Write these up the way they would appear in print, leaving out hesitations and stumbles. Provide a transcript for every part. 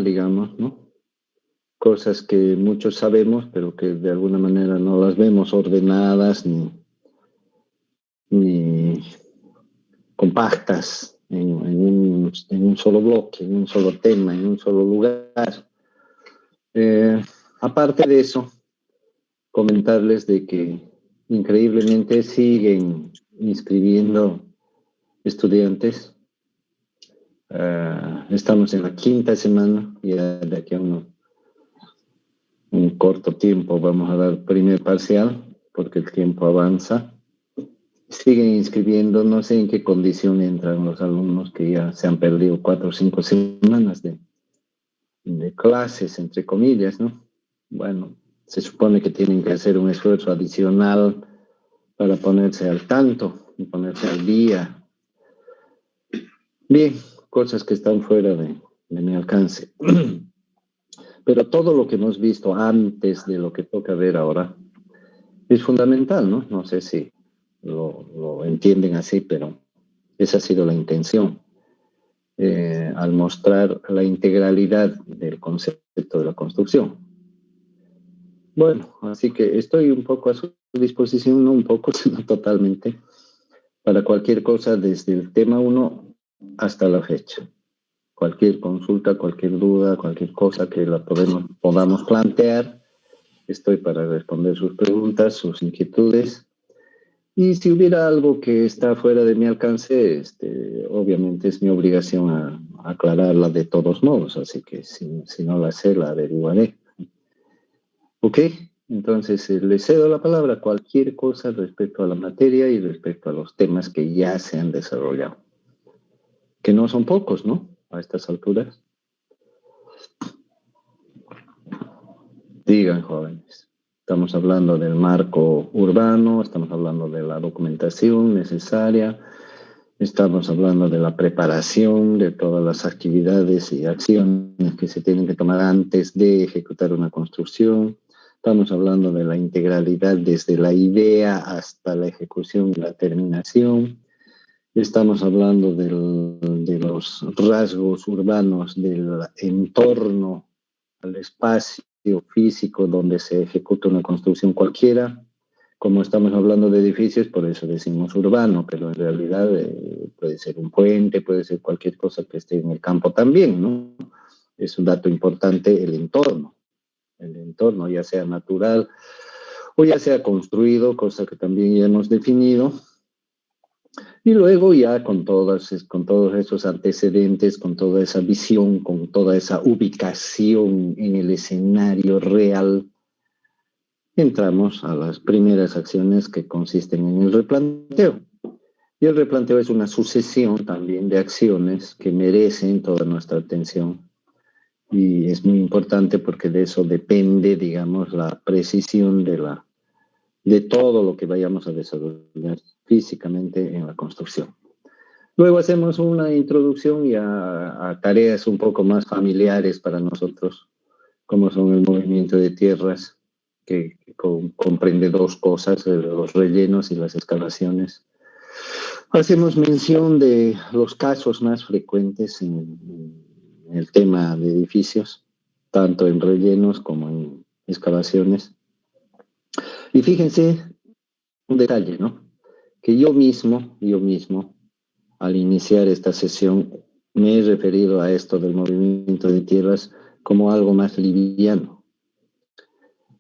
digamos, ¿no? Cosas que muchos sabemos, pero que de alguna manera no las vemos ordenadas ni compactas en un solo bloque, en un solo tema, en un solo lugar. Aparte de eso, comentarles de que increíblemente siguen inscribiendo estudiantes. Estamos en la quinta semana y de aquí a un corto tiempo vamos a dar primer parcial porque el tiempo avanza. Siguen inscribiendo, no sé en qué condición entran los alumnos que ya se han perdido 4 o 5 semanas de clases, entre comillas, ¿no? Bueno, se supone que tienen que hacer un esfuerzo adicional para ponerse al tanto y ponerse al día. Bien, cosas que están fuera de mi alcance. Pero todo lo que hemos visto antes de lo que toca ver ahora es fundamental, ¿no? No sé si lo entienden así, pero esa ha sido la intención. Al mostrar la integralidad del concepto de la construcción. Bueno, así que estoy un poco a su disposición, no un poco, sino totalmente, para cualquier cosa desde el tema 1 hasta la fecha. Cualquier consulta, cualquier duda, cualquier cosa que podamos plantear, estoy para responder sus preguntas, sus inquietudes. Y si hubiera algo que está fuera de mi alcance, obviamente es mi obligación a aclararla de todos modos, así que si no la sé, la averiguaré. Ok, entonces le cedo la palabra a cualquier cosa respecto a la materia y respecto a los temas que ya se han desarrollado. Que no son pocos, ¿no? A estas alturas. Digan, jóvenes. Estamos hablando del marco urbano, estamos hablando de la documentación necesaria, estamos hablando de la preparación de todas las actividades y acciones que se tienen que tomar antes de ejecutar una construcción. Estamos hablando de la integralidad desde la idea hasta la ejecución y la terminación. Estamos hablando de los rasgos urbanos del entorno al espacio físico donde se ejecuta una construcción cualquiera. Como estamos hablando de edificios, por eso decimos urbano, pero en realidad puede ser un puente, puede ser cualquier cosa que esté en el campo también, ¿no? Es un dato importante el entorno, ya sea natural o ya sea construido, cosa que también ya hemos definido. Y luego ya con todos esos antecedentes, con toda esa visión, con toda esa ubicación en el escenario real, entramos a las primeras acciones que consisten en el replanteo. Y el replanteo es una sucesión también de acciones que merecen toda nuestra atención. Y es muy importante porque de eso depende, digamos, la precisión de todo lo que vayamos a desarrollar físicamente en la construcción. Luego hacemos una introducción a tareas un poco más familiares para nosotros, como son el movimiento de tierras, que comprende dos cosas, los rellenos y las excavaciones. Hacemos mención de los casos más frecuentes en el tema de edificios, tanto en rellenos como en excavaciones. Y fíjense un detalle, ¿no? Que yo mismo, al iniciar esta sesión, me he referido a esto del movimiento de tierras como algo más liviano.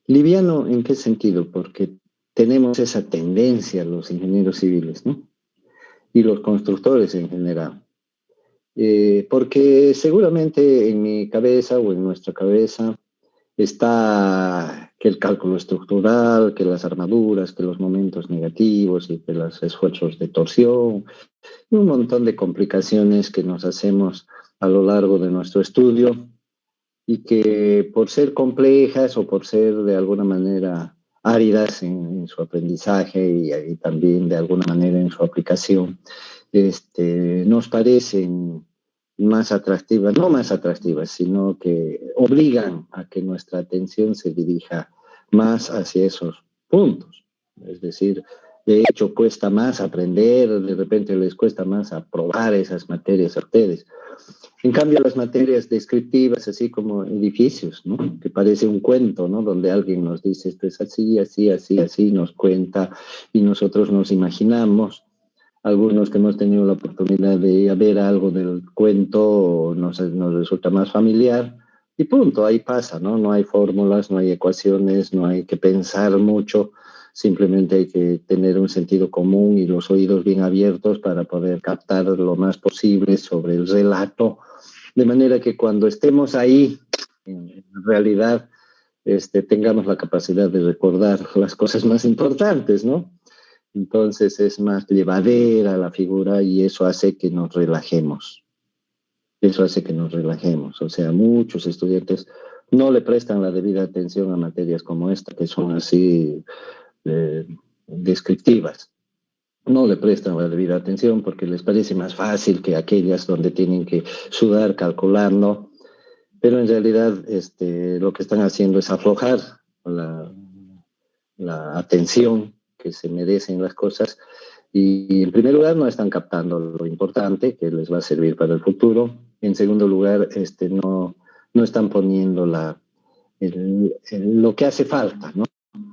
¿Liviano en qué sentido? Porque tenemos esa tendencia los ingenieros civiles, ¿no? Y los constructores en general. Porque seguramente en mi cabeza o en nuestra cabeza está que el cálculo estructural, que las armaduras, que los momentos negativos y que los esfuerzos de torsión y un montón de complicaciones que nos hacemos a lo largo de nuestro estudio y que por ser complejas o por ser de alguna manera áridas en su aprendizaje y también de alguna manera en su aplicación, nos parecen más atractivas, no más atractivas, sino que obligan a que nuestra atención se dirija más hacia esos puntos. Es decir, De hecho, cuesta más aprender, de repente les cuesta más aprobar esas materias a ustedes. En cambio, las materias descriptivas, así como edificios, ¿no? Que parece un cuento, ¿no? Donde alguien nos dice esto es así, así, así, así, nos cuenta y nosotros nos imaginamos. Algunos que hemos tenido la oportunidad de ver algo del cuento nos resulta más familiar y punto, ahí pasa, ¿no? No hay fórmulas, no hay ecuaciones, no hay que pensar mucho, simplemente hay que tener un sentido común y los oídos bien abiertos para poder captar lo más posible sobre el relato, de manera que cuando estemos ahí, en realidad, tengamos la capacidad de recordar las cosas más importantes, ¿no? Entonces es más llevadera la figura y eso hace que nos relajemos. Eso hace que nos relajemos. O sea, muchos estudiantes no le prestan la debida atención a materias como esta, que son así descriptivas. No le prestan la debida atención porque les parece más fácil que aquellas donde tienen que sudar calculando, pero en realidad lo que están haciendo es aflojar la, la atención que se merecen las cosas y en primer lugar no están captando lo importante que les va a servir para el futuro. En segundo lugar, no están poniendo lo que hace falta, ¿no?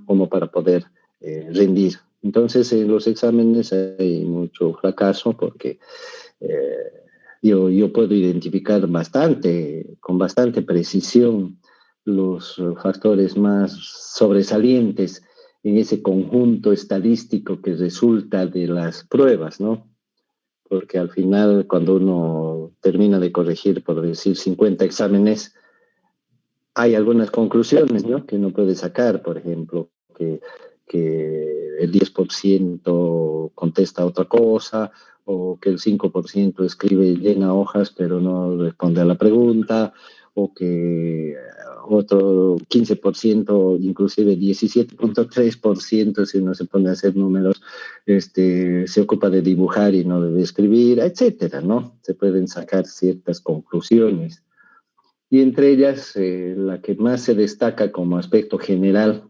Como para poder rendir. Entonces, en los exámenes hay mucho fracaso porque eh, yo puedo identificar con bastante precisión los factores más sobresalientes en ese conjunto estadístico que resulta de las pruebas, ¿no? Porque al final, cuando uno termina de corregir, por decir, 50 exámenes, hay algunas conclusiones, ¿no? Que uno puede sacar, por ejemplo, que el 10% contesta otra cosa, o que el 5% escribe, llena hojas, pero no responde a la pregunta, o que otro 15%, inclusive 17,3%, si uno se pone a hacer números, se ocupa de dibujar y no de escribir, etcétera, ¿no? Se pueden sacar ciertas conclusiones. Y entre ellas, la que más se destaca como aspecto general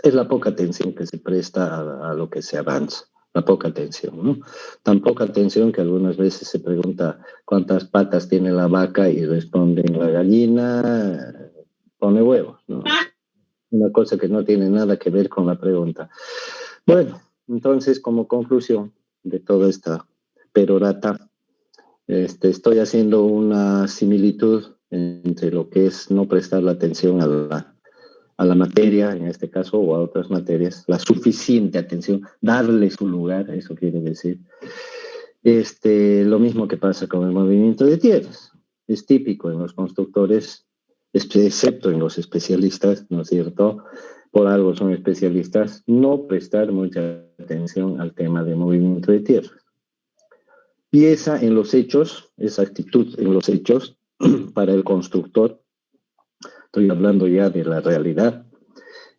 es la poca atención que se presta a lo que se avanza, la poca atención, ¿no? Tan poca atención que algunas veces se pregunta cuántas patas tiene la vaca y responden la gallina pone huevos, ¿no? Una cosa que no tiene nada que ver con la pregunta. Bueno, entonces como conclusión de toda esta perorata, estoy haciendo una similitud entre lo que es no prestar la atención a la materia, en este caso, o a otras materias, la suficiente atención, darle su lugar, eso quiere decir. Lo mismo que pasa con el movimiento de tierras. Es típico en los constructores, excepto en los especialistas, ¿no es cierto? Por algo son especialistas, no prestar mucha atención al tema de movimiento de tierras. Y esa en los hechos, esa actitud en los hechos, para el constructor, estoy hablando ya de la realidad,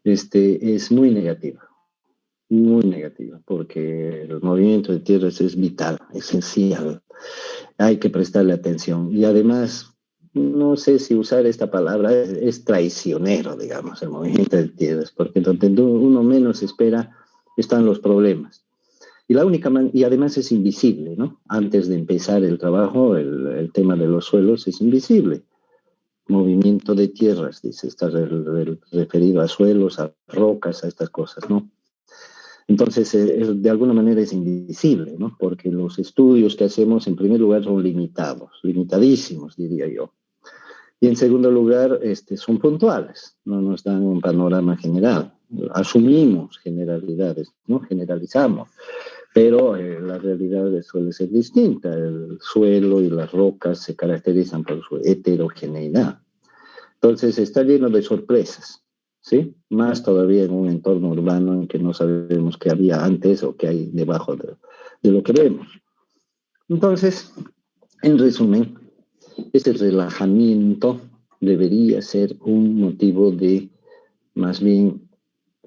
es muy negativa, porque el movimiento de tierras es vital, esencial, hay que prestarle atención. Y además, no sé si usar esta palabra, es traicionero, digamos, el movimiento de tierras, porque donde uno menos espera están los problemas. Y además es invisible, ¿no? Antes de empezar el trabajo, el tema de los suelos es invisible. Movimiento de tierras, dice, está referido a suelos, a rocas, a estas cosas, ¿no? Entonces, de alguna manera es invisible, ¿no? Porque los estudios que hacemos, en primer lugar, son limitados, limitadísimos, diría yo. Y en segundo lugar, son puntuales, no nos dan un panorama general. Asumimos generalidades, ¿no? Generalizamos, pero la realidad suele ser distinta. El suelo y las rocas se caracterizan por su heterogeneidad. Entonces, está lleno de sorpresas, ¿sí? Más todavía en un entorno urbano en que no sabemos qué había antes o qué hay debajo de lo que vemos. Entonces, en resumen, este relajamiento debería ser un motivo de, más bien,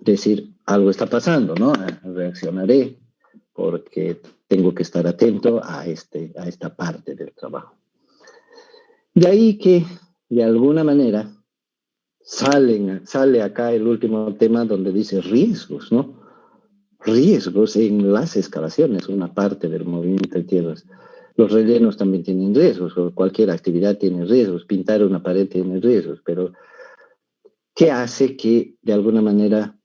decir, algo está pasando, ¿no? Reaccionaré porque tengo que estar atento a esta parte del trabajo. De ahí que, de alguna manera, sale acá el último tema donde dice riesgos, ¿no? riesgos en las excavaciones, una parte del movimiento de tierras. Los rellenos también tienen riesgos, o cualquier actividad tiene riesgos, pintar una pared tiene riesgos, pero ¿qué hace que de alguna manera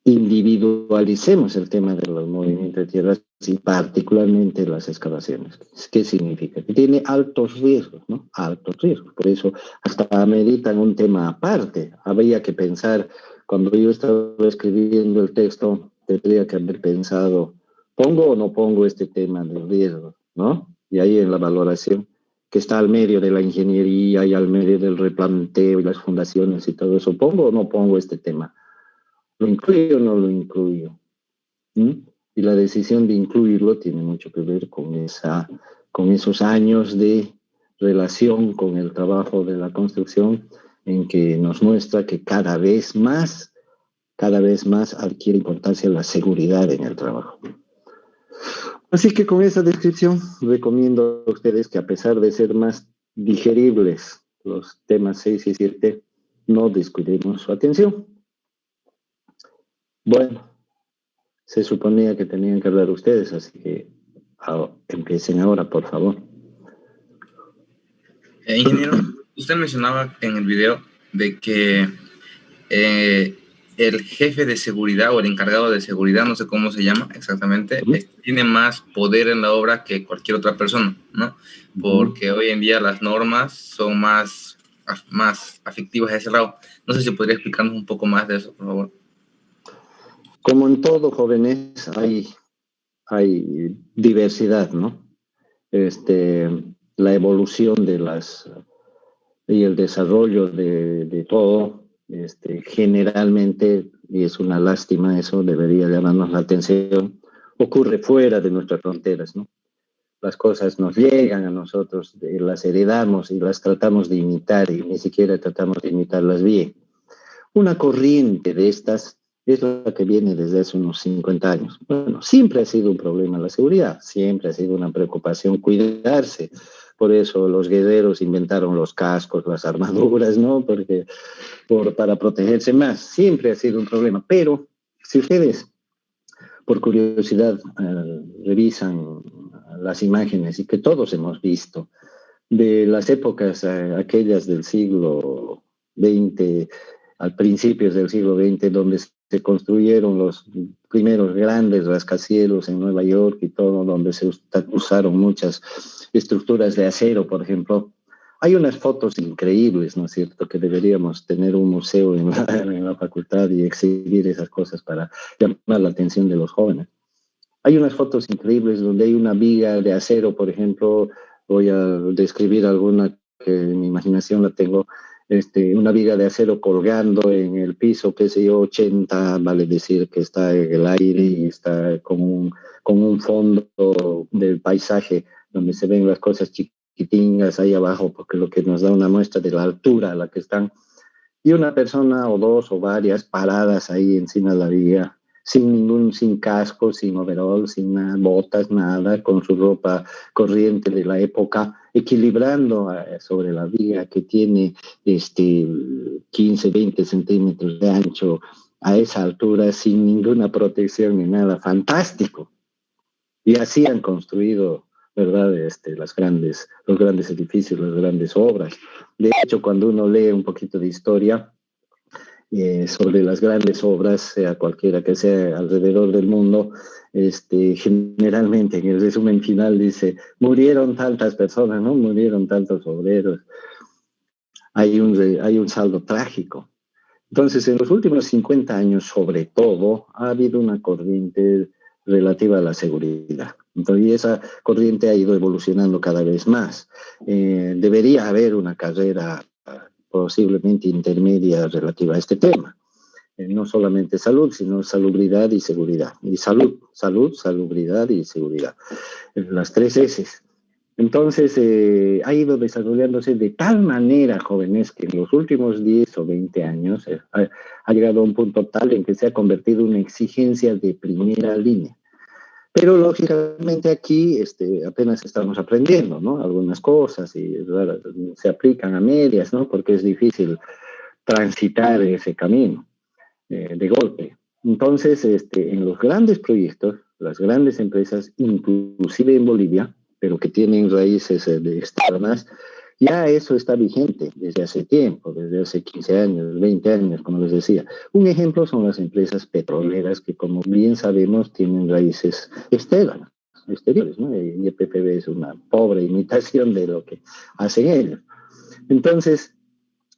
individualicemos el tema de los movimientos de tierras y particularmente las excavaciones? ¿Qué significa? Que tiene altos riesgos, ¿no? Altos riesgos. Por eso hasta ameritan un tema aparte. Habría que pensar, cuando yo estaba escribiendo el texto, tendría que haber pensado, ¿pongo o no pongo este tema de riesgo? ¿No? Y ahí en la valoración, que está al medio de la ingeniería y al medio del replanteo y las fundaciones y todo eso, ¿pongo o no pongo este tema? ¿Lo incluyo o no lo incluyo? ¿Mm? Y la decisión de incluirlo tiene mucho que ver con esos años de relación con el trabajo de la construcción, en que nos muestra que cada vez más adquiere importancia la seguridad en el trabajo. Así que con esa descripción recomiendo a ustedes que, a pesar de ser más digeribles los temas 6 y 7, no descuidemos su atención. Bueno, se suponía que tenían que hablar ustedes, así que empiecen ahora, por favor. Ingeniero, usted mencionaba en el video de que el jefe de seguridad o el encargado de seguridad, no sé cómo se llama exactamente, tiene más poder en la obra que cualquier otra persona, ¿no? Porque hoy en día las normas son más afectivas a ese lado. No sé si podría explicarnos un poco más de eso, por favor. Como en todo, jóvenes, hay diversidad, ¿no? La evolución y el desarrollo de todo, generalmente, y es una lástima eso, debería llamarnos la atención, ocurre fuera de nuestras fronteras, ¿no? Las cosas nos llegan a nosotros, las heredamos y las tratamos de imitar y ni siquiera tratamos de imitarlas bien. Una corriente de estas es la que viene desde hace unos 50 años. Bueno, siempre ha sido un problema la seguridad, siempre ha sido una preocupación cuidarse. Por eso los guerreros inventaron los cascos, las armaduras, ¿no? Para protegerse más. Siempre ha sido un problema. Pero si ustedes, por curiosidad, revisan las imágenes y que todos hemos visto de las épocas aquellas del siglo XX, al principios del siglo XX, donde se construyeron los primeros grandes rascacielos en Nueva York y todo, donde se usaron muchas estructuras de acero, por ejemplo. Hay unas fotos increíbles, ¿no es cierto?, que deberíamos tener un museo en la facultad y exhibir esas cosas para llamar la atención de los jóvenes. Hay unas fotos increíbles donde hay una viga de acero, por ejemplo. Voy a describir alguna que en mi imaginación la tengo, una viga de acero colgando en el piso, qué sé yo, 80, vale decir que está en el aire y está con un fondo del paisaje donde se ven las cosas chiquitingas ahí abajo, porque lo que nos da una muestra de la altura a la que están, y una persona o dos o varias paradas ahí encima de la viga, sin casco, sin overol, sin nada, botas, nada, con su ropa corriente de la época, equilibrando sobre la viga que tiene 15, 20 centímetros de ancho, a esa altura, sin ninguna protección ni nada. Fantástico. Y así han construido, ¿verdad?, los grandes edificios, las grandes obras. De hecho, cuando uno lee un poquito de historia sobre las grandes obras, sea cualquiera que sea alrededor del mundo, generalmente en el resumen final dice, murieron tantas personas, ¿no? Murieron tantos obreros. Hay un saldo trágico. Entonces, en los últimos 50 años, sobre todo, ha habido una corriente relativa a la seguridad. Entonces, y esa corriente ha ido evolucionando cada vez más. Debería haber una carrera posiblemente intermedia relativa a este tema. No solamente salud, sino salubridad y seguridad. Y salud, salubridad y seguridad. Las 3 S. Entonces, ha ido desarrollándose de tal manera, jóvenes, que en los últimos 10 o 20 años ha llegado a un punto tal en que se ha convertido en una exigencia de primera línea. Pero, lógicamente, aquí apenas estamos aprendiendo, ¿no? Algunas cosas y se aplican a medias, ¿no? Porque es difícil transitar ese camino de golpe. Entonces, en los grandes proyectos, las grandes empresas, inclusive en Bolivia, pero que tienen raíces externas, ya eso está vigente desde hace tiempo, desde hace 15 años, 20 años, como les decía. Un ejemplo son las empresas petroleras que, como bien sabemos, tienen raíces exteriores, ¿no? Y EPPB es una pobre imitación de lo que hacen ellos. Entonces,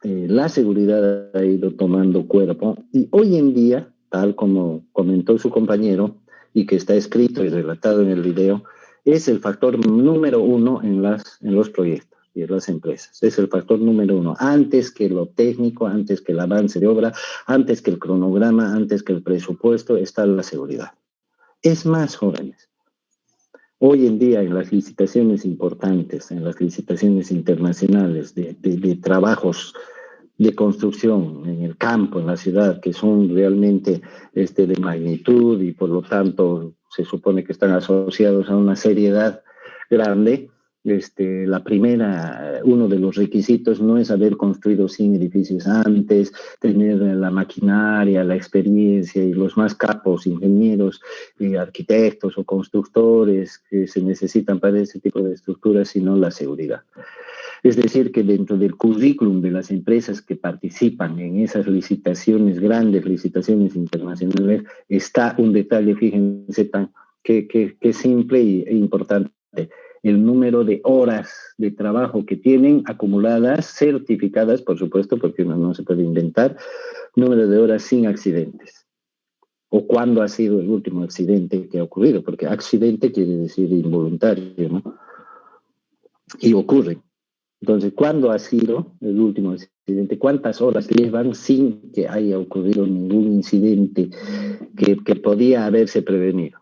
la seguridad ha ido tomando cuerpo y hoy en día, tal como comentó su compañero y que está escrito y relatado en el video, es el factor número uno en los proyectos y en las empresas. Es el factor número uno, antes que lo técnico, antes que el avance de obra, antes que el cronograma, antes que el presupuesto, está la seguridad. Es más, jóvenes, hoy en día en las licitaciones importantes, en las licitaciones internacionales de trabajos de construcción en el campo, en la ciudad, que son realmente de magnitud y por lo tanto se supone que están asociados a una seriedad grande. Uno de los requisitos no es haber construido 100 edificios antes, tener la maquinaria, la experiencia y los más capos ingenieros, arquitectos o constructores que se necesitan para ese tipo de estructuras, sino la seguridad. Es decir, que dentro del currículum de las empresas que participan en esas licitaciones, grandes licitaciones internacionales, está un detalle, fíjense, que simple e importante. El número de horas de trabajo que tienen acumuladas, certificadas, por supuesto, porque uno no se puede inventar, número de horas sin accidentes. O cuándo ha sido el último accidente que ha ocurrido, porque accidente quiere decir involuntario, ¿no? Y ocurre. Entonces, ¿cuándo ha sido el último accidente? ¿Cuántas horas llevan sin que haya ocurrido ningún incidente que podía haberse prevenido?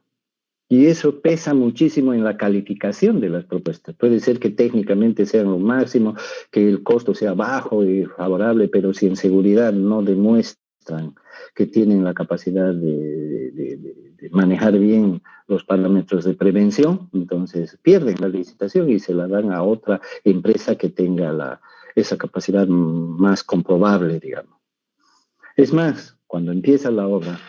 Y eso pesa muchísimo en la calificación de las propuestas. Puede ser que técnicamente sean lo máximo, que el costo sea bajo y favorable, pero si en seguridad no demuestran que tienen la capacidad de manejar bien los parámetros de prevención, entonces pierden la licitación y se la dan a otra empresa que tenga esa capacidad más comprobable, digamos. Es más, cuando empieza la obra,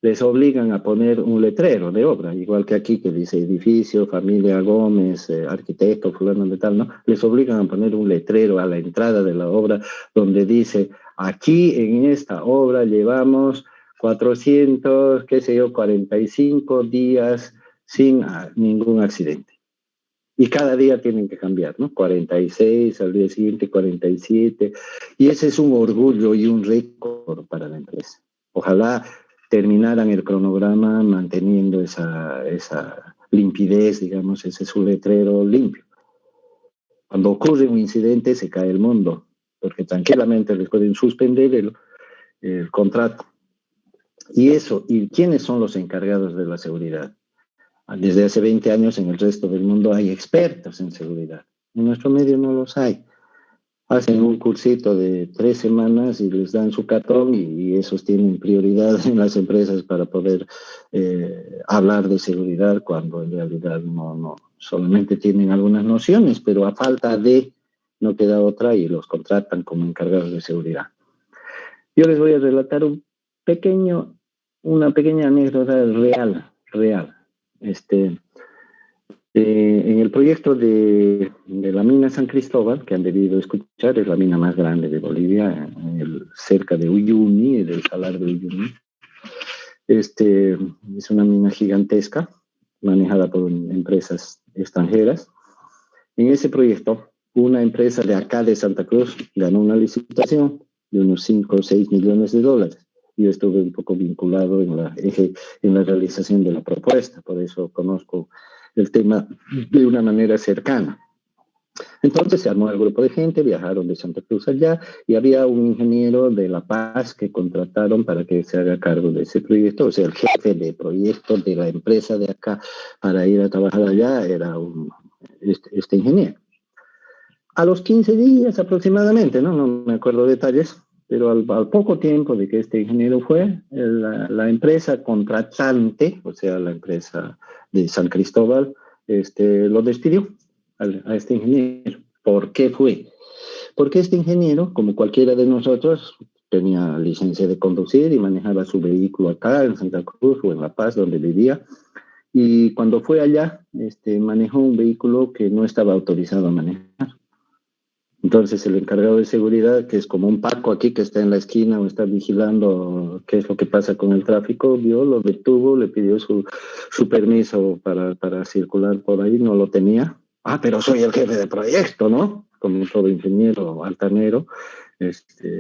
les obligan a poner un letrero de obra, igual que aquí que dice edificio, familia Gómez, arquitecto, fulano de tal, ¿no? Les obligan a poner un letrero a la entrada de la obra donde dice, aquí en esta obra llevamos 45 días sin ningún accidente. Y cada día tienen que cambiar, ¿no? 46, al día siguiente 47. Y ese es un orgullo y un récord para la empresa. Ojalá terminaran el cronograma manteniendo esa limpidez, digamos, ese es un letrero limpio. Cuando ocurre un incidente se cae el mundo, porque tranquilamente les pueden suspender el contrato. ¿Y quiénes son los encargados de la seguridad? Desde hace 20 años en el resto del mundo hay expertos en seguridad. En nuestro medio no los hay. Hacen un cursito de 3 semanas y les dan su cartón y esos tienen prioridad en las empresas para poder hablar de seguridad cuando en realidad no solamente tienen algunas nociones, pero a falta de no queda otra y los contratan como encargados de seguridad. Yo les voy a relatar una pequeña anécdota real. En el proyecto de la mina San Cristóbal, que han debido escuchar, es la mina más grande de Bolivia, cerca de Uyuni, del salar de Uyuni. Es una mina gigantesca, manejada por empresas extranjeras. En ese proyecto, una empresa de acá de Santa Cruz ganó una licitación de unos 5 o 6 millones de dólares. Yo estuve un poco vinculado en la realización de la propuesta, por eso conozco el tema de una manera cercana. Entonces se armó el grupo de gente, viajaron de Santa Cruz allá y había un ingeniero de La Paz que contrataron para que se haga cargo de ese proyecto, o sea, el jefe de proyecto de la empresa de acá para ir a trabajar allá era este ingeniero. A los 15 días aproximadamente, no me acuerdo detalles, pero al poco tiempo de que este ingeniero fue, la empresa contratante, o sea, la empresa de San Cristóbal, lo despidió a este ingeniero. ¿Por qué fue? Porque este ingeniero, como cualquiera de nosotros, tenía licencia de conducir y manejaba su vehículo acá en Santa Cruz o en La Paz, donde vivía. Y cuando fue allá, manejó un vehículo que no estaba autorizado a manejar. Entonces el encargado de seguridad, que es como un Paco aquí que está en la esquina o está vigilando qué es lo que pasa con el tráfico, vio, lo detuvo, le pidió su permiso para circular por ahí, no lo tenía. Ah, pero soy el jefe de proyecto, ¿no? Como todo ingeniero altanero,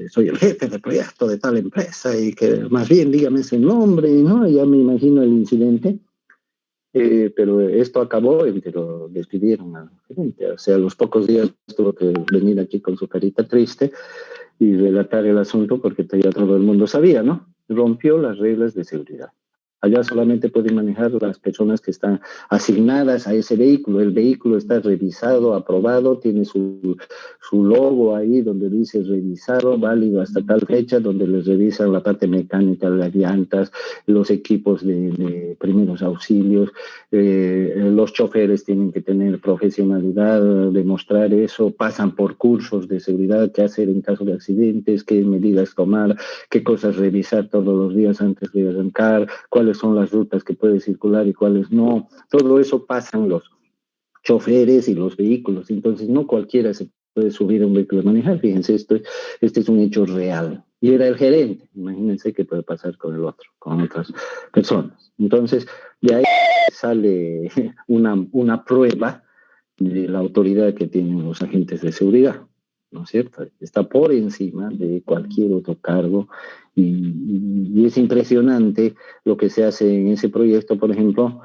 soy el jefe de proyecto de tal empresa y que más bien dígame ese nombre, ¿no? Ya me imagino el incidente. Pero esto acabó en que lo despidieron al gerente. O sea, a los pocos días tuvo que venir aquí con su carita triste y relatar el asunto porque ya todo el mundo sabía, ¿no? Rompió las reglas de seguridad. Allá solamente pueden manejar las personas que están asignadas a ese vehículo. El vehículo está revisado, aprobado, tiene su logo ahí donde dice revisado, válido hasta tal fecha, donde les revisan la parte mecánica, las llantas, los equipos de primeros auxilios. Los choferes tienen que tener profesionalidad, demostrar eso, pasan por cursos de seguridad, qué hacer en caso de accidentes, qué medidas tomar, qué cosas revisar todos los días antes de arrancar, cuáles son las rutas que puede circular y cuáles no. Todo eso pasan los choferes y los vehículos. Entonces, no cualquiera se puede subir a un vehículo a manejar. Fíjense, este es un hecho real. Y era el gerente. Imagínense qué puede pasar con el otro, con otras personas. Entonces, de ahí sale una prueba de la autoridad que tienen los agentes de seguridad, ¿no es cierto? Está por encima de cualquier otro cargo y es impresionante lo que se hace en ese proyecto. Por ejemplo,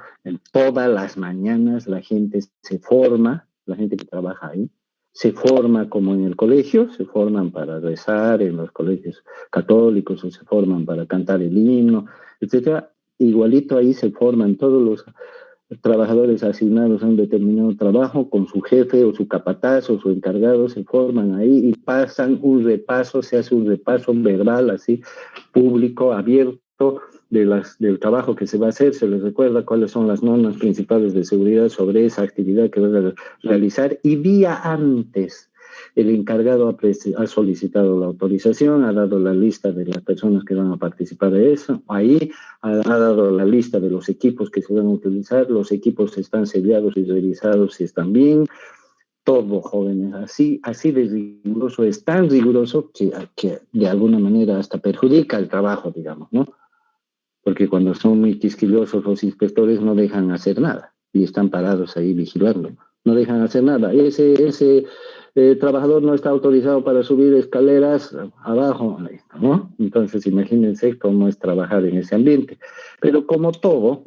todas las mañanas la gente se forma, la gente que trabaja ahí, se forma como en el colegio, se forman para rezar en los colegios católicos o se forman para cantar el himno, etcétera. Igualito ahí se forman todos los trabajadores asignados a un determinado trabajo con su jefe o su capataz o su encargado, se forman ahí y pasan un repaso, se hace un repaso verbal así, público, abierto, del trabajo que se va a hacer, se les recuerda cuáles son las normas principales de seguridad sobre esa actividad que van a realizar y día antes el encargado ha solicitado la autorización, ha dado la lista de las personas que van a participar de eso, ahí ha dado la lista de los equipos que se van a utilizar, los equipos están sellados y revisados si están bien, todo, jóvenes, así de riguroso, es tan riguroso que de alguna manera hasta perjudica el trabajo, digamos, ¿no? Porque cuando son muy quisquillosos los inspectores no dejan hacer nada y están parados ahí vigilando, no dejan hacer nada. Ese trabajador no está autorizado para subir escaleras abajo, ¿no? Entonces imagínense cómo es trabajar en ese ambiente. Pero como todo,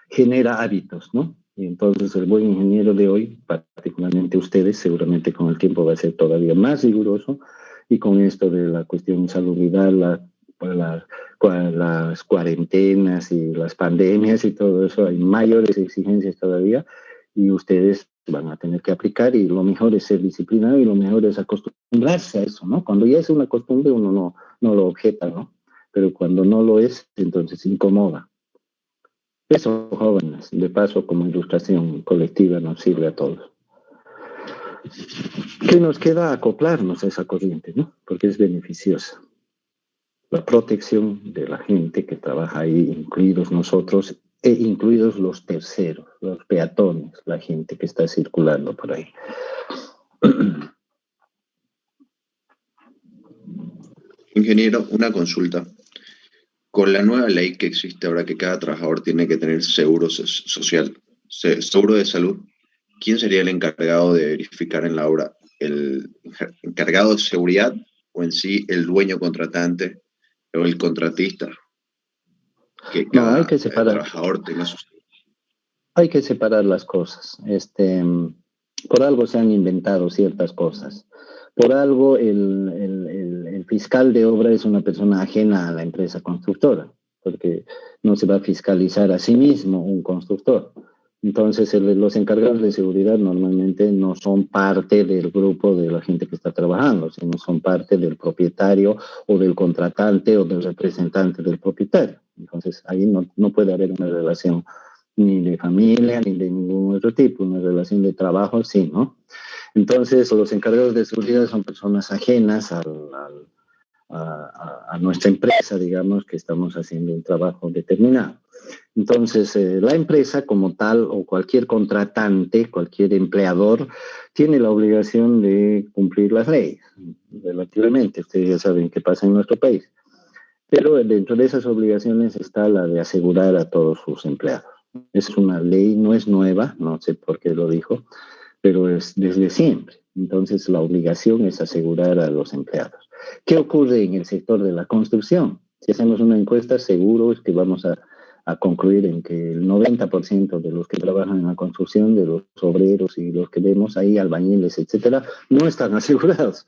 genera hábitos, ¿no? Y entonces el buen ingeniero de hoy, particularmente ustedes, seguramente con el tiempo va a ser todavía más riguroso y con esto de la cuestión de salubridad, las cuarentenas y las pandemias y todo eso, hay mayores exigencias todavía y ustedes van a tener que aplicar y lo mejor es ser disciplinado y lo mejor es acostumbrarse a eso, ¿no? Cuando ya es una costumbre uno no lo objeta, ¿no? Pero cuando no lo es, entonces incomoda. Eso, jóvenes, de paso como ilustración colectiva nos sirve a todos. ¿Qué nos queda? Acoplarnos a esa corriente, ¿no? Porque es beneficiosa. La protección de la gente que trabaja ahí, incluidos nosotros e incluidos los terceros, los peatones, la gente que está circulando por ahí. Ingeniero, una consulta. Con la nueva ley que existe ahora que cada trabajador tiene que tener seguro social, seguro de salud, ¿quién sería el encargado de verificar en la obra? ¿El encargado de seguridad o en sí el dueño contratante o el contratista? Que No, hay cada que separar. trabajador tenga sus... Hay que separar las cosas. Por algo se han inventado ciertas cosas. Por algo el fiscal de obra es una persona ajena a la empresa constructora, porque no se va a fiscalizar a sí mismo un constructor. Entonces, los encargados de seguridad normalmente no son parte del grupo de la gente que está trabajando, sino son parte del propietario o del contratante o del representante del propietario. Entonces, ahí no puede haber una relación ni de familia, ni de ningún otro tipo, una relación de trabajo, sí, ¿no? Entonces, los encargados de seguridad son personas ajenas a nuestra empresa, digamos, que estamos haciendo un trabajo determinado. Entonces, la empresa como tal o cualquier contratante, cualquier empleador, tiene la obligación de cumplir las leyes, relativamente. Ustedes ya saben qué pasa en nuestro país. Pero dentro de esas obligaciones está la de asegurar a todos sus empleados. Es una ley, no es nueva, no sé por qué lo dijo, pero es desde siempre. Entonces, la obligación es asegurar a los empleados. ¿Qué ocurre en el sector de la construcción? Si hacemos una encuesta, seguro es que vamos a concluir en que el 90% de los que trabajan en la construcción, de los obreros y los que vemos ahí, albañiles, etcétera, no están asegurados.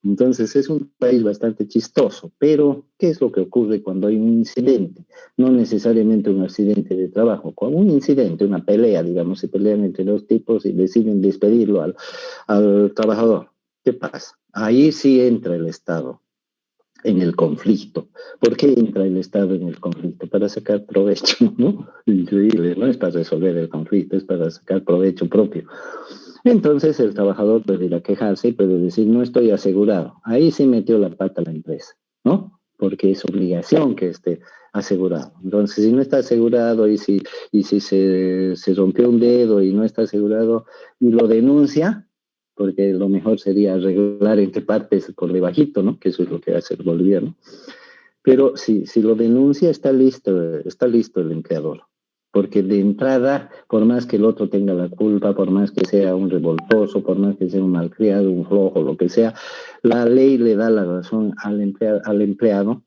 Entonces es un país bastante chistoso, pero ¿qué es lo que ocurre cuando hay un incidente? No necesariamente un accidente de trabajo, con un incidente, una pelea, digamos, se pelean entre dos tipos y deciden despedirlo al trabajador. ¿Qué pasa? Ahí sí entra el Estado en el conflicto. ¿Por qué entra el Estado en el conflicto? Para sacar provecho, ¿no? Increíble, no es para resolver el conflicto, es para sacar provecho propio. Entonces el trabajador puede ir a quejarse y puede decir, no estoy asegurado. Ahí sí metió la pata la empresa, ¿no? Porque es obligación que esté asegurado. Entonces, si no está asegurado y si se rompió un dedo y no está asegurado y lo denuncia, porque lo mejor sería arreglar entre partes por debajito, ¿no? Que eso es lo que hace el gobierno. Pero si lo denuncia, está listo el empleador. Porque de entrada, por más que el otro tenga la culpa, por más que sea un revoltoso, por más que sea un malcriado, un flojo, lo que sea, la ley le da la razón al empleado.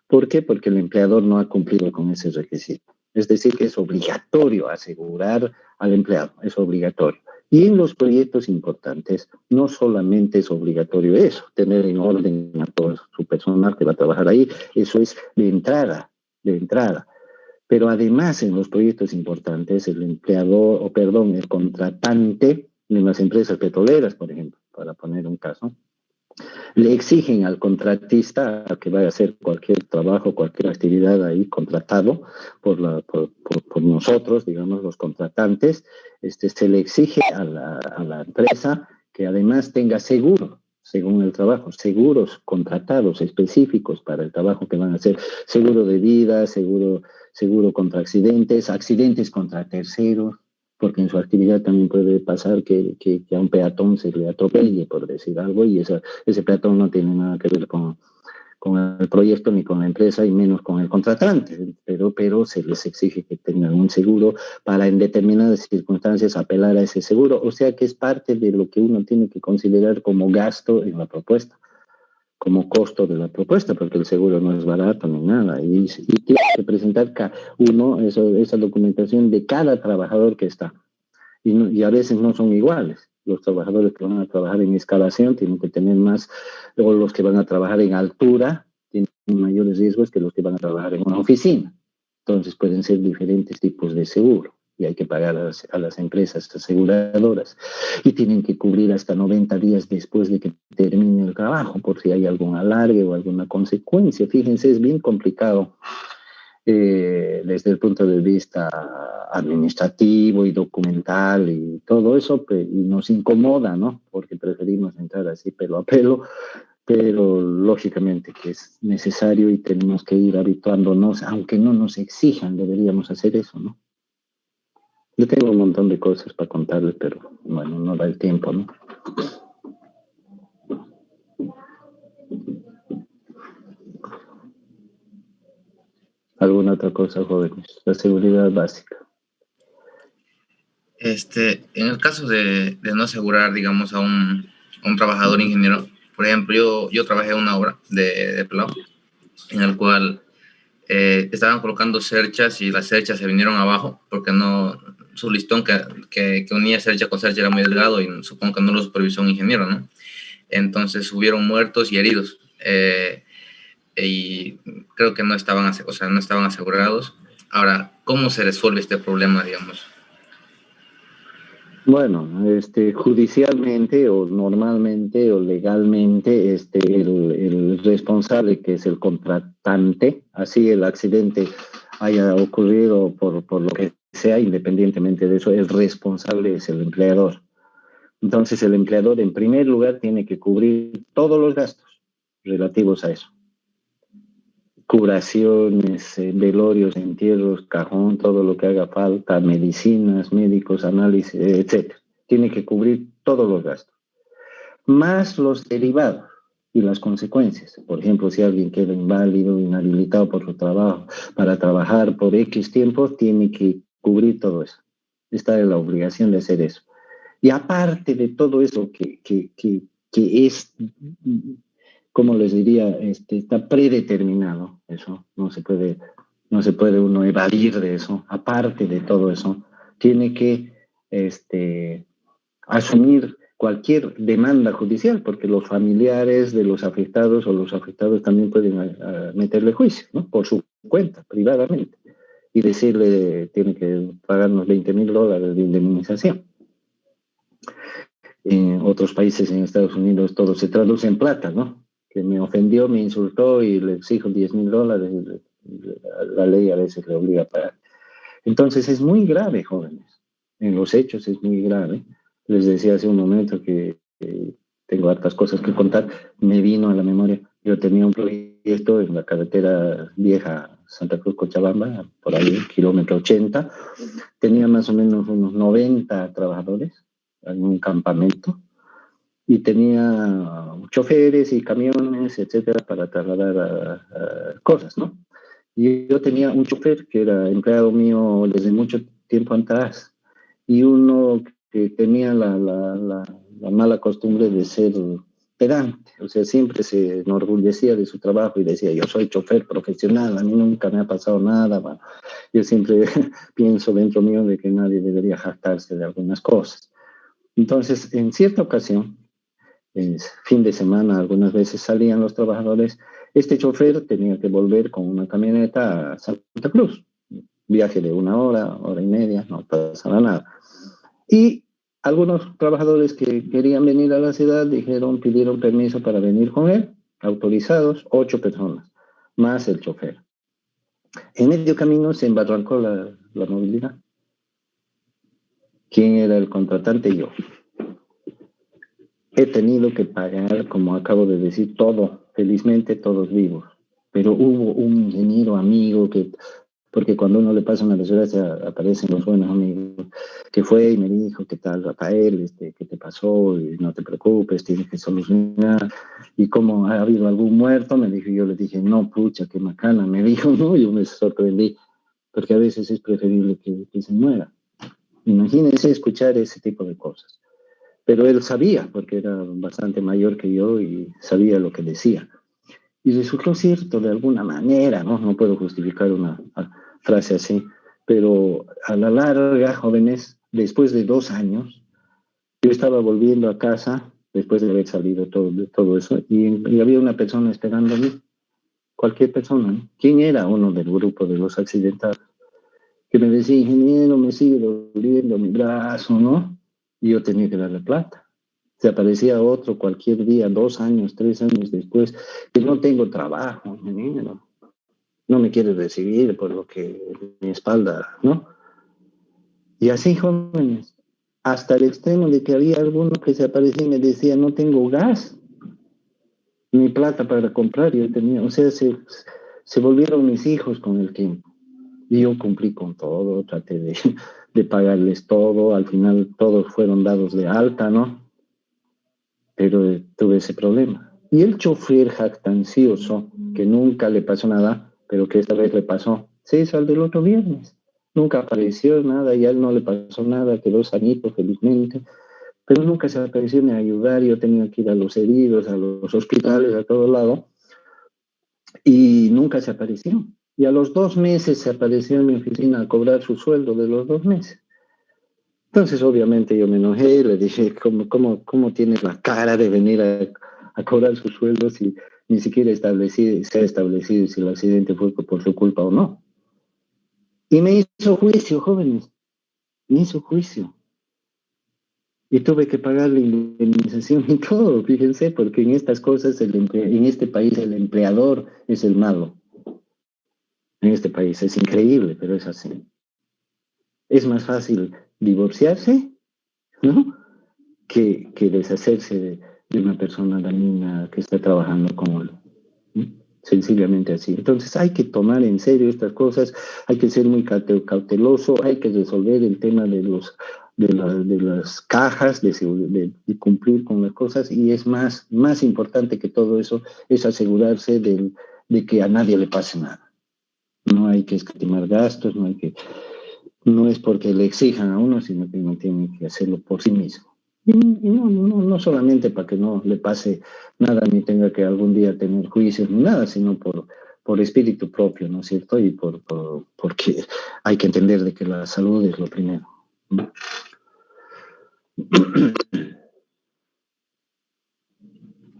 ¿Por qué? Porque el empleador no ha cumplido con ese requisito. Es decir, que es obligatorio asegurar al empleado, es obligatorio. Y en los proyectos importantes, no solamente es obligatorio eso, tener en orden a todo su personal que va a trabajar ahí, eso es de entrada. Pero además en los proyectos importantes, el contratante en las empresas petroleras, por ejemplo, para poner un caso, le exigen al contratista que vaya a hacer cualquier trabajo, cualquier actividad ahí contratado por nosotros, digamos, los contratantes, se le exige a la empresa que además tenga seguro, según el trabajo, seguros contratados específicos para el trabajo que van a hacer, seguro de vida, seguro contra accidentes contra terceros, porque en su actividad también puede pasar que a un peatón se le atropelle, por decir algo, y ese peatón no tiene nada que ver con el proyecto ni con la empresa y menos con el contratante, pero se les exige que tengan un seguro para en determinadas circunstancias apelar a ese seguro, o sea que es parte de lo que uno tiene que considerar como gasto en la propuesta, como costo de la propuesta, porque el seguro no es barato ni nada, y tiene que presentar esa documentación de cada trabajador que está, y a veces no son iguales. Los trabajadores que van a trabajar en escalación tienen que tener más, o los que van a trabajar en altura tienen mayores riesgos que los que van a trabajar en una oficina. Entonces pueden ser diferentes tipos de seguro y hay que pagar a las empresas aseguradoras y tienen que cubrir hasta 90 días después de que termine el trabajo por si hay algún alargue o alguna consecuencia. Fíjense, es bien complicado desde el punto de vista administrativo y documental y todo eso, y nos incomoda, ¿no? Porque preferimos entrar así pelo a pelo, pero lógicamente que es necesario y tenemos que ir habituándonos, aunque no nos exijan, deberíamos hacer eso, ¿no? Yo tengo un montón de cosas para contarles, pero bueno, no da el tiempo, ¿no? ¿Alguna otra cosa, jóvenes? La seguridad básica. En el caso de no asegurar, digamos, a un trabajador ingeniero, por ejemplo, yo trabajé en una obra de pelado, en el cual estaban colocando cerchas y las cerchas se vinieron abajo porque su listón que unía cercha con cercha era muy delgado y supongo que no lo supervisó un ingeniero, ¿no? Entonces hubieron muertos y heridos y creo que no estaban asegurados. Ahora, ¿cómo se resuelve este problema, digamos? Bueno, judicialmente o normalmente o legalmente, el responsable, que es el contratante, así el accidente haya ocurrido por lo que sea, independientemente de eso, el responsable es el empleador. Entonces, el empleador, en primer lugar, tiene que cubrir todos los gastos relativos a eso. curaciones, velorios, entierros, cajón, todo lo que haga falta, medicinas, médicos, análisis, etc. Tiene que cubrir todos los gastos, más los derivados y las consecuencias. Por ejemplo, si alguien queda inválido, inhabilitado por su trabajo, para trabajar por X tiempo, tiene que cubrir todo eso. Está en la obligación de hacer eso. Y aparte de todo eso que es, como les diría, está predeterminado, eso no se puede uno evadir de eso. Aparte de todo eso, tiene que asumir cualquier demanda judicial, porque los familiares de los afectados o los afectados también pueden meterle juicio, ¿no? Por su cuenta, privadamente, y decirle, tiene que pagarnos $20,000 de indemnización. En otros países, en Estados Unidos, todo se traduce en plata, ¿no? Que me ofendió, me insultó y le exijo $10,000, la ley a veces le obliga a pagar. Entonces es muy grave, jóvenes. En los hechos es muy grave. Les decía hace un momento que tengo hartas cosas que contar. Me vino a la memoria. Yo tenía un proyecto en la carretera vieja Santa Cruz-Cochabamba, por ahí, kilómetro 80. Tenía más o menos unos 90 trabajadores en un campamento y tenía choferes y camiones, etcétera, para trasladar a cosas, ¿no? Y yo tenía un chofer que era empleado mío desde mucho tiempo atrás y uno que tenía la mala costumbre de ser pedante, o sea, siempre se enorgullecía de su trabajo y decía, yo soy chofer profesional, a mí nunca me ha pasado nada. Bueno, yo siempre pienso dentro mío de que nadie debería jactarse de algunas cosas. Entonces, en cierta ocasión, fin de semana, algunas veces salían los trabajadores, este chofer tenía que volver con una camioneta a Santa Cruz, viaje de 1 hora, hora y media, no pasaba nada. Y algunos trabajadores que querían venir a la ciudad pidieron permiso para venir con él, autorizados, 8 personas, más el chofer. En medio camino se embarrancó la movilidad. ¿Quién era el contratante? Yo. He tenido que pagar, como acabo de decir, todo, felizmente todos vivos. Pero hubo un ingeniero amigo porque cuando uno le pasa una desgracia aparecen los buenos amigos, que fue y me dijo, ¿qué tal, Rafael? ¿Qué te pasó? Y no te preocupes, tienes que solucionar. Y como ha habido algún muerto, me dijo, yo le dije, no, pucha, qué macana. Me dijo, no, yo me sorprendí, porque a veces es preferible que se muera. Imagínense escuchar ese tipo de cosas. Pero él sabía, porque era bastante mayor que yo y sabía lo que decía. Y resultó cierto de alguna manera, ¿no? No puedo justificar una frase así, pero a la larga, jóvenes, después de 2 años, yo estaba volviendo a casa, después de haber salido de todo eso, y había una persona esperándome, cualquier persona, ¿no? ¿Quién era? Uno del grupo de los accidentados, que me decía, ingeniero, me sigue doliendo mi brazo, ¿no? Y yo tenía que darle plata. Se aparecía otro cualquier día, 2 años, 3 años después, que no tengo trabajo, no me quiere recibir por lo que mi espalda, ¿no? Y así, jóvenes, hasta el extremo de que había alguno que se aparecía y me decía, no tengo gas, ni plata para comprar, yo tenía, o sea, se volvieron mis hijos con el tiempo. Y yo cumplí con todo, traté de pagarles todo, al final todos fueron dados de alta, ¿no? Pero tuve ese problema. Y el chofer jactancioso, que nunca le pasó nada, pero que esta vez le pasó, se hizo al del otro viernes. Nunca apareció nada y a él no le pasó nada, quedó sanito felizmente, pero nunca se apareció ni a ayudar. Yo tenía que ir a los heridos, a los hospitales, a todo lado, y nunca se apareció. Y a los 2 meses se apareció en mi oficina a cobrar su sueldo de los 2 meses. Entonces, obviamente, yo me enojé, le dije, ¿cómo tienes la cara de venir a cobrar sus sueldos si ni siquiera se ha establecido si el accidente fue por su culpa o no? Y me hizo juicio, jóvenes, me hizo juicio. Y tuve que pagar la indemnización y todo, fíjense, porque en estas cosas, en este país, el empleador es el malo. En este país es increíble, pero es así. Es más fácil divorciarse, ¿no? que deshacerse de una persona dañina que está trabajando con él. sencillamente así. Entonces hay que tomar en serio estas cosas, hay que ser muy cauteloso, hay que resolver el tema de las cajas, de cumplir con las cosas, y es más importante que todo eso, es asegurarse de que a nadie le pase nada. No hay que escatimar gastos, no es porque le exijan a uno, sino que uno tiene que hacerlo por sí mismo. Y no solamente para que no le pase nada ni tenga que algún día tener juicios ni nada, sino por espíritu propio, ¿no es cierto? Y porque hay que entender de que la salud es lo primero.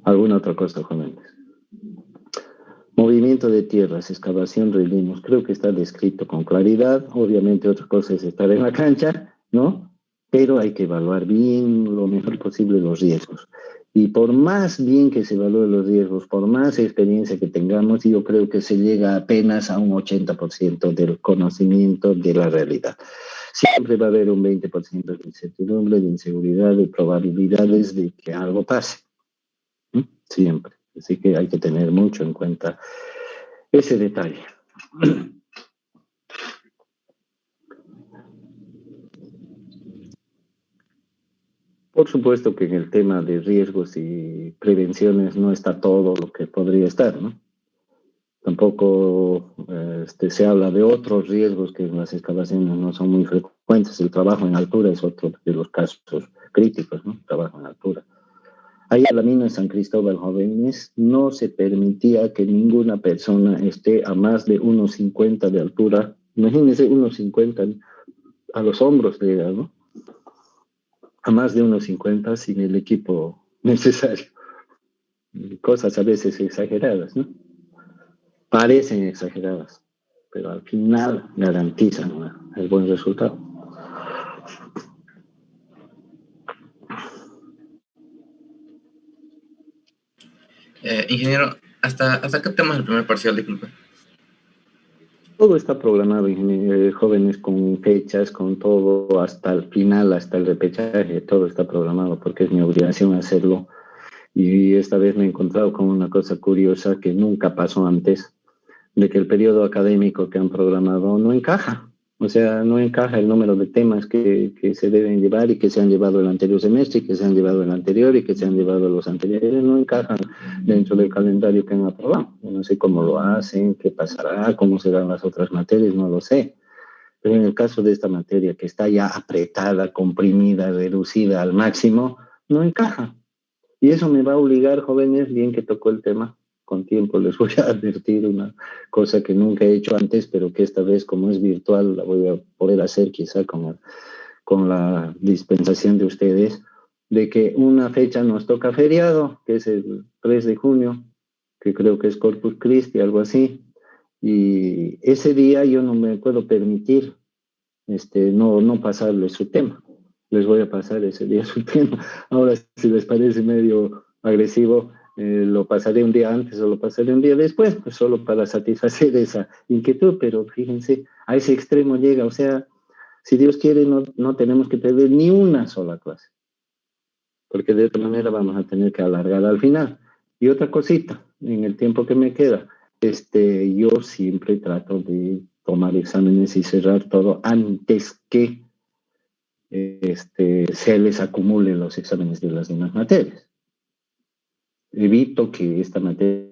¿Alguna otra cosa, jóvenes? Movimiento de tierras, excavación, rellenos. Creo que está descrito con claridad. Obviamente otra cosa es estar en la cancha, ¿no? Pero hay que evaluar bien, lo mejor posible, los riesgos. Y por más bien que se evalúen los riesgos, por más experiencia que tengamos, yo creo que se llega apenas a un 80% del conocimiento de la realidad. Siempre va a haber un 20% de incertidumbre, de inseguridad, de probabilidades de que algo pase. Siempre. Así que hay que tener mucho en cuenta ese detalle. Por supuesto que en el tema de riesgos y prevenciones no está todo lo que podría estar, ¿no? Tampoco se habla de otros riesgos que en las excavaciones no son muy frecuentes. El trabajo en altura es otro de los casos críticos, ¿no? Trabajo en altura. Ahí en la mina de San Cristóbal, jóvenes, no se permitía que ninguna persona esté a más de 1,50 de altura. Imagínense 1,50 a los hombros, ¿no? A más de 1,50 sin el equipo necesario. Cosas a veces exageradas, ¿no? Parecen exageradas, pero al final garantizan, ¿no?, el buen resultado. Ingeniero, ¿hasta qué tema es el primer parcial, disculpe? Todo está programado, jóvenes, con fechas, con todo, hasta el final, hasta el repechaje, todo está programado porque es mi obligación hacerlo. Y esta vez me he encontrado con una cosa curiosa que nunca pasó antes, de que el periodo académico que han programado no encaja. O sea, no encaja el número de temas que se deben llevar y que se han llevado el anterior semestre, y que se han llevado el anterior y que se han llevado los anteriores. No encajan dentro del calendario que han aprobado. Yo no sé cómo lo hacen, qué pasará, cómo serán las otras materias, no lo sé. Pero en el caso de esta materia que está ya apretada, comprimida, reducida al máximo, no encaja. Y eso me va a obligar, jóvenes, bien que tocó el tema, con tiempo les voy a advertir una cosa que nunca he hecho antes, pero que esta vez, como es virtual, la voy a poder hacer quizá con la dispensación de ustedes, de que una fecha nos toca feriado, que es el 3 de junio, que creo que es Corpus Christi, algo así, y ese día yo no me puedo permitir no pasarles su tema. Les voy a pasar ese día su tema. Ahora, si les parece medio agresivo, lo pasaré un día antes o lo pasaré un día después, pues solo para satisfacer esa inquietud, pero fíjense, a ese extremo llega. O sea, si Dios quiere, no tenemos que perder ni una sola clase, porque de otra manera vamos a tener que alargar al final. Y otra cosita, en el tiempo que me queda, yo siempre trato de tomar exámenes y cerrar todo antes que se les acumulen los exámenes de las demás materias. Evito que esta materia